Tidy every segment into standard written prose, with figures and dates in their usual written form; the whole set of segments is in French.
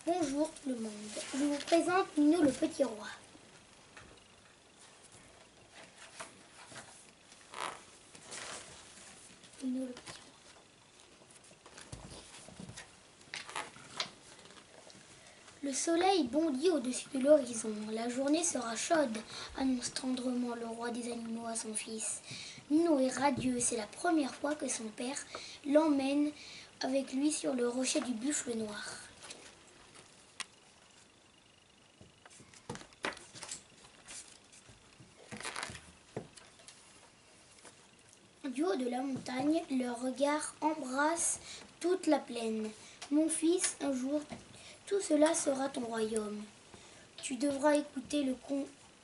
Bonjour tout le monde, je vous présente Nino le petit roi. Nino le petit roi. Le soleil bondit au-dessus de l'horizon. La journée sera chaude, annonce tendrement le roi des animaux à son fils. Nino est radieux, c'est la première fois que son père l'emmène avec lui sur le rocher du buffle noir. Du haut de la montagne, leur regard embrasse toute la plaine. Mon fils, un jour, tout cela sera ton royaume. Tu devras écouter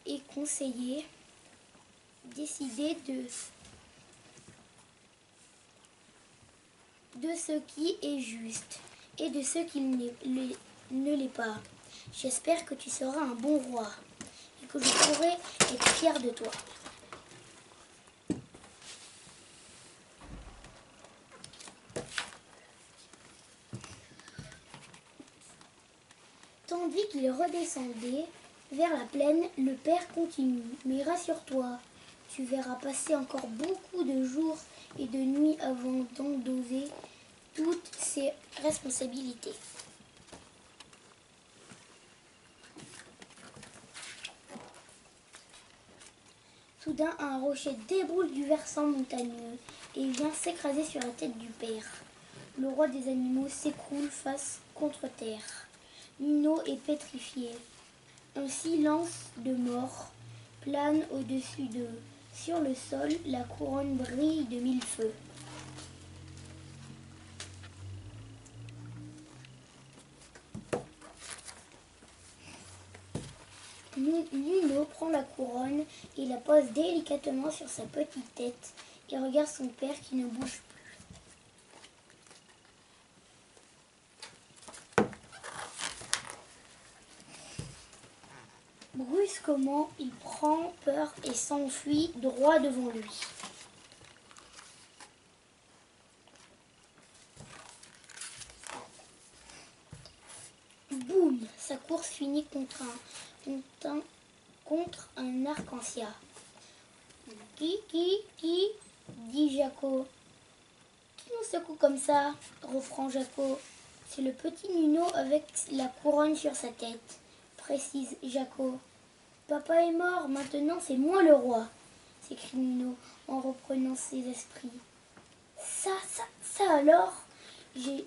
et conseiller, décider de ce qui est juste et de ce qui ne l'est pas. J'espère que tu seras un bon roi et que je pourrai être fier de toi. Tandis qu'il redescendait vers la plaine, le père continue. Mais rassure-toi, tu verras passer encore beaucoup de jours et de nuits avant d'endoser toutes ces responsabilités. Soudain, un rocher déboule du versant montagneux et vient s'écraser sur la tête du père. Le roi des animaux s'écroule face contre terre. Nino est pétrifié. Un silence de mort plane au-dessus d'eux. Sur le sol, la couronne brille de mille feux. Nino prend la couronne et la pose délicatement sur sa petite tête et regarde son père qui ne bouge plus. Brusquement, il prend peur et s'enfuit droit devant lui. Boum! Sa course finit contre un arc-en-ciel. Qui dit Jaco. Qui nous secoue comme ça? Reprend Jaco. C'est le petit Nino avec la couronne sur sa tête, précise Jaco. Papa est mort, maintenant c'est moi le roi, s'écrie Nino en reprenant ses esprits. Ça alors, j'ai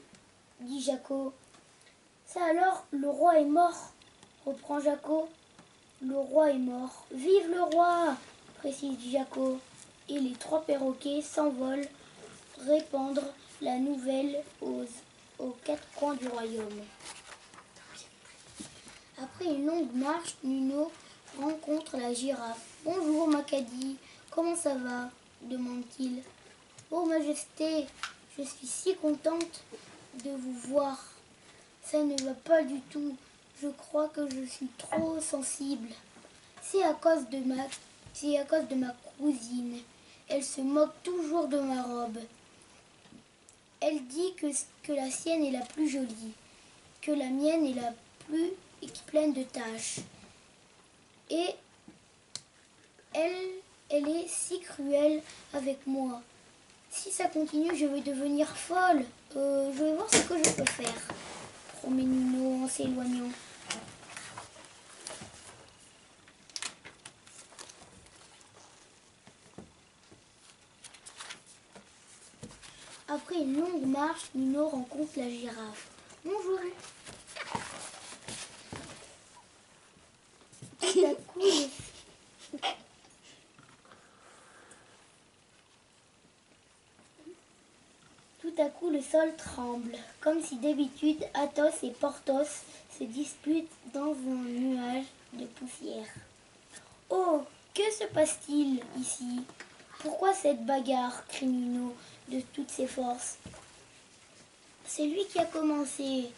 dit Jaco. Ça alors, le roi est mort, reprend Jaco. Le roi est mort. Vive le roi, précise Jaco. Et les trois perroquets s'envolent répandre la nouvelle aux quatre coins du royaume. Après une longue marche, Nino rencontre la girafe. « Bonjour, Macadi, comment ça va ?» demande-t-il. « Oh, Majesté, je suis si contente de vous voir. Ça ne va pas du tout. Je crois que je suis trop sensible. C'est à cause de ma cousine. Elle se moque toujours de ma robe. Elle dit que la sienne est la plus jolie, que la mienne est la plus pleine de taches. Et elle est si cruelle avec moi. Si ça continue, je vais devenir folle. Je vais voir ce que je peux faire, promet Nino en s'éloignant. Après une longue marche, Nino rencontre la girafe. « Bonjour !» Tout à coup, le sol tremble, comme si d'habitude Athos et Porthos se disputent dans un nuage de poussière. « Oh, que se passe-t-il ici? Pourquoi cette bagarre ?» crie Nino de toutes ses forces. « C'est lui qui a commencé, »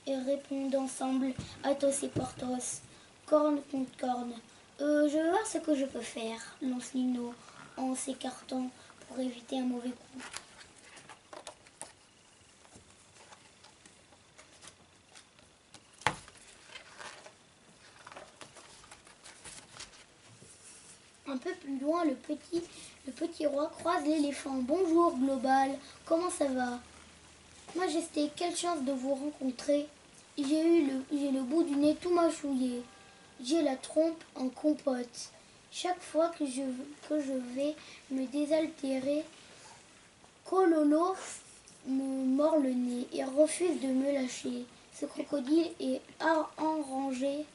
répondent ensemble Athos et Porthos, corne contre corne. Je vais voir ce que je peux faire, lance Nino en s'écartant pour éviter un mauvais coup. Un peu plus loin, le petit roi croise l'éléphant. Bonjour, Global, comment ça va? Majesté, quelle chance de vous rencontrer. J'ai le bout du nez tout mâchouillé. J'ai la trompe en compote. Chaque fois que je vais me désaltérer, Kololo me mord le nez et refuse de me lâcher. Ce crocodile est enragé.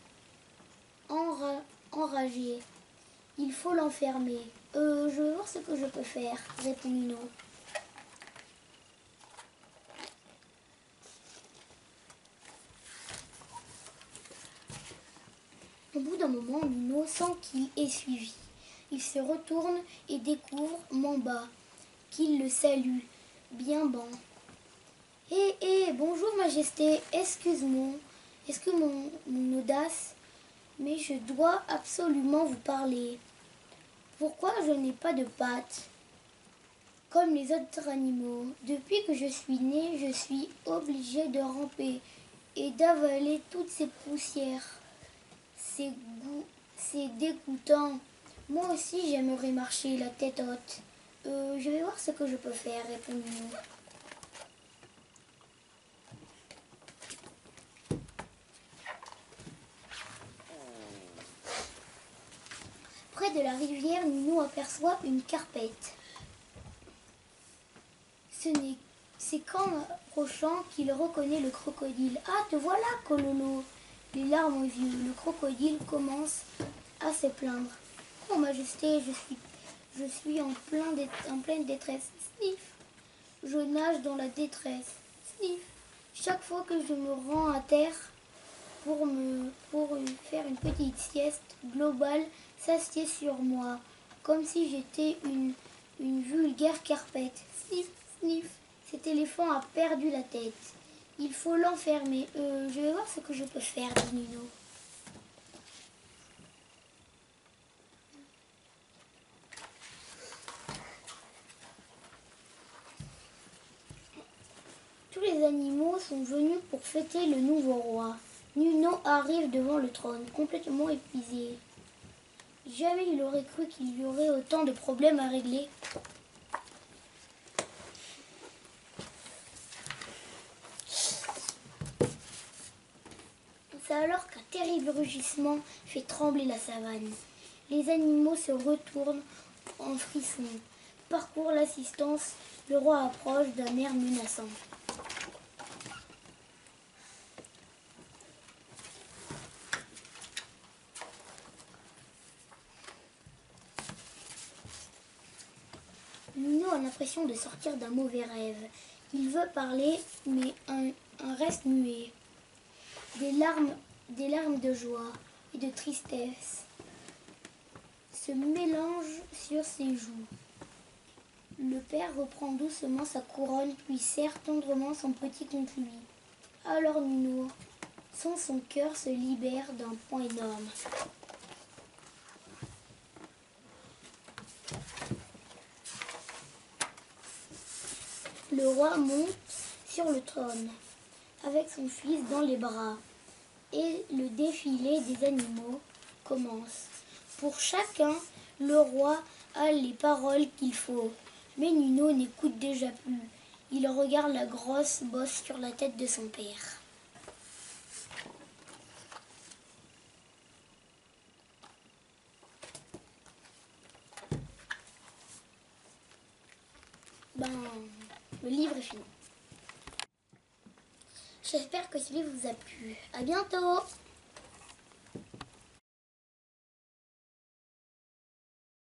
Il faut l'enfermer. Je vais voir ce que je peux faire, répond Nino. Au bout d'un moment, Nino sent qu'il est suivi. Il se retourne et découvre Mamba, qui le salue, bien ban. Bonjour Majesté, excuse mon audace, mais je dois absolument vous parler. Pourquoi je n'ai pas de pattes comme les autres animaux? Depuis que je suis née, je suis obligée de ramper et d'avaler toutes ces poussières. C'est dégoûtant. Moi aussi, j'aimerais marcher la tête haute. Je vais voir ce que je peux faire, répond Nino. Près de la rivière, Nino aperçoit une carpette. C'est qu'en approchant qu'il reconnaît le crocodile. Ah, te voilà, Kololo. Les larmes aux yeux, le crocodile commence à se plaindre. Oh, Majesté, je suis en pleine détresse. Sniff. Je nage dans la détresse. Sniff. Chaque fois que je me rends à terre pour faire une petite sieste, Global s'assied sur moi, comme si j'étais une vulgaire carpette. Sniff, sniff. Cet éléphant a perdu la tête. Il faut l'enfermer. Je vais voir ce que je peux faire, dit Nino. Tous les animaux sont venus pour fêter le nouveau roi. Nino arrive devant le trône, complètement épuisé. Jamais il aurait cru qu'il y aurait autant de problèmes à régler. C'est alors qu'un terrible rugissement fait trembler la savane. Les animaux se retournent en frisson. Parcourent l'assistance, le roi approche d'un air menaçant. Nino a l'impression de sortir d'un mauvais rêve. Il veut parler, mais un reste muet. Des larmes de joie et de tristesse se mélangent sur ses joues. Le père reprend doucement sa couronne, puis serre tendrement son petit contre lui. Alors Nino sent son cœur se libère d'un poids énorme. Le roi monte sur le trône avec son fils dans les bras et le défilé des animaux commence. Pour chacun, le roi a les paroles qu'il faut. Mais Nino n'écoute déjà plus. Il regarde la grosse bosse sur la tête de son père. Le livre est fini. J'espère que ce livre vous a plu. À bientôt!